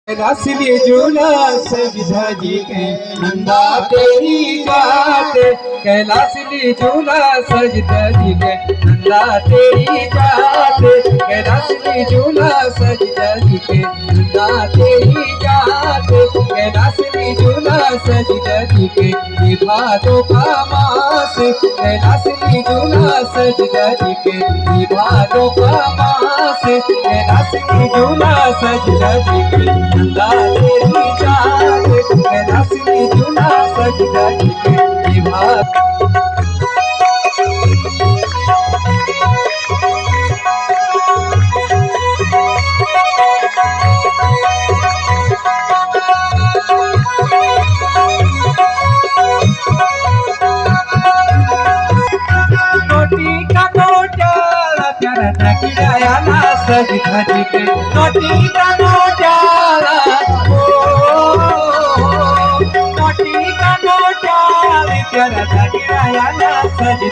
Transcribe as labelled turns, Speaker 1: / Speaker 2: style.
Speaker 1: रसली झूला सज धजी के नंदा तेरी जात, कैलाशली झूला सज धजी के नंदा तेरी जात, कैलाशली झूला सज धजी के नंदा तेरी जात, कैलाशली झूला सज धजी के निभादो का मास, कैलाशली झूला सज धजी के निभादो का मास, कैलाशली झूला सज धजी के नंदा तेरी जात, कैलाशली झूला सज धजी के निभा सज धजी के नोटी का नोटाला, नोटी का नोटाला तेरा धजी आया ना सज